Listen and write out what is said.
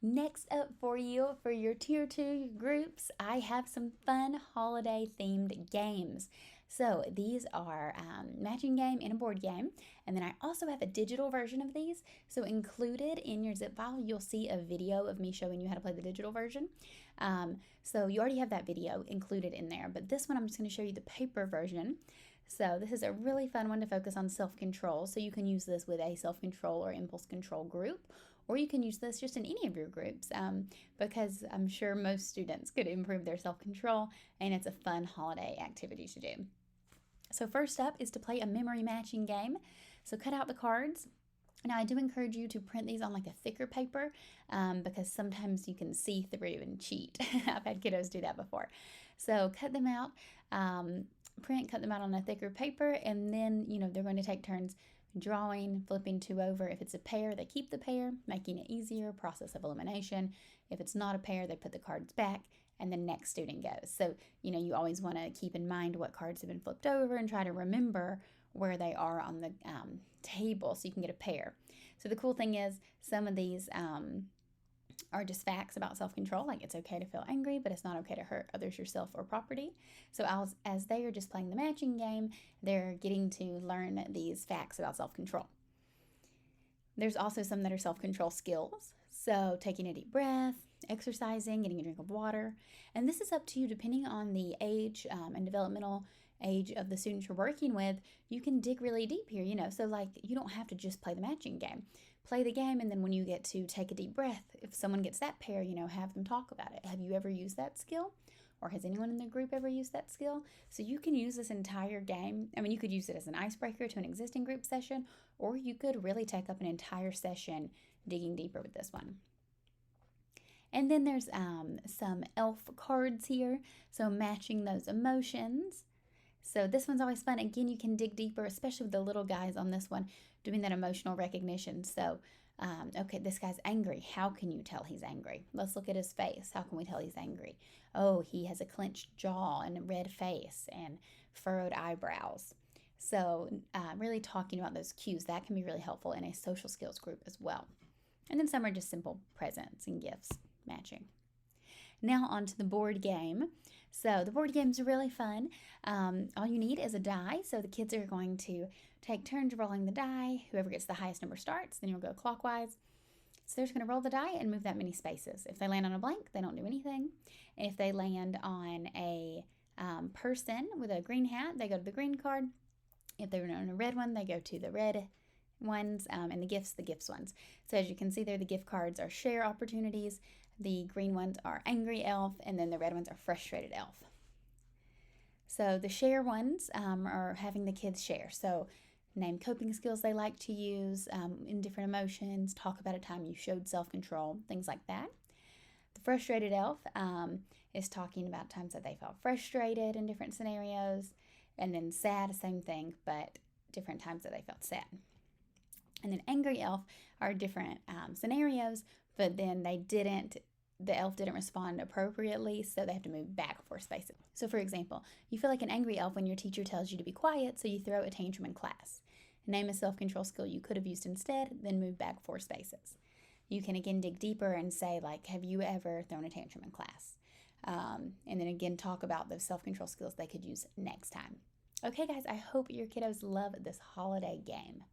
Next up for you, for your Tier 2 groups, I have some fun holiday themed games. So these are matching game and a board game. And then I also have a digital version of these. So included in your zip file, you'll see a video of me showing you how to play the digital version. So you already have that video included in there. But this one, I'm just going to show you the paper version. So this is a really fun one to focus on self-control. So you can use this with a self-control or impulse control group, or you can use this just in any of your groups because I'm sure most students could improve their self-control, and it's a fun holiday activity to do. So first up is to play a memory matching game. So cut out the cards. Now I do encourage you to print these on like a thicker paper because sometimes you can see through and cheat. I've had kiddos do that before. So cut them out, cut them out on a thicker paper, and then they're going to take turns drawing, flipping two over. If it's a pair, they keep the pair, making it easier, process of elimination. If it's not a pair, they put the cards back and the next student goes. So, you always want to keep in mind what cards have been flipped over and try to remember where they are on the table so you can get a pair. So the cool thing is some of these are just facts about self-control, like it's okay to feel angry, but it's not okay to hurt others, yourself, or property. So as they are just playing the matching game, they're getting to learn these facts about self-control. There's also some that are self-control skills. So taking a deep breath, exercising, getting a drink of water. And this is up to you depending on the age and developmental age of the students you're working with. You can dig really deep here, So like you don't have to just play the matching game. Play the game, and then when you get to take a deep breath, if someone gets that pair, have them talk about it. Have you ever used that skill? Or has anyone in the group ever used that skill? So you can use this entire game. I mean, you could use it as an icebreaker to an existing group session, or you could really take up an entire session digging deeper with this one. And then there's some elf cards here, so matching those emotions. So this one's always fun. Again, you can dig deeper, especially with the little guys on this one, doing that emotional recognition. So, okay, this guy's angry. How can you tell he's angry? Let's look at his face. How can we tell he's angry? Oh, he has a clenched jaw and a red face and furrowed eyebrows. So really talking about those cues, that can be really helpful in a social skills group as well. And then some are just simple presents and gifts matching. Now on to the board game. So the board game's really fun. All you need is a die. So the kids are going to take turns rolling the die. Whoever gets the highest number starts, then you'll go clockwise. So they're just going to roll the die and move that many spaces. If they land on a blank, they don't do anything. If they land on a person with a green hat, they go to the green card. If they're on a red one, they go to the red ones, and the gifts ones. So as you can see there, the gift cards are share opportunities. The green ones are angry elf, and then the red ones are frustrated elf. So the share ones are having the kids share. So name coping skills they like to use in different emotions, talk about a time you showed self-control, things like that. The frustrated elf is talking about times that they felt frustrated in different scenarios. And then sad, same thing, but different times that they felt sad. And then angry elf are different scenarios, but then the elf didn't respond appropriately, so they have to move back 4 spaces. So for example, you feel like an angry elf when your teacher tells you to be quiet, so you throw a tantrum in class. Name a self-control skill you could have used instead, then move back 4 spaces. You can again dig deeper and say, like, have you ever thrown a tantrum in class? And then again, talk about those self-control skills they could use next time. Okay, guys, I hope your kiddos love this holiday game.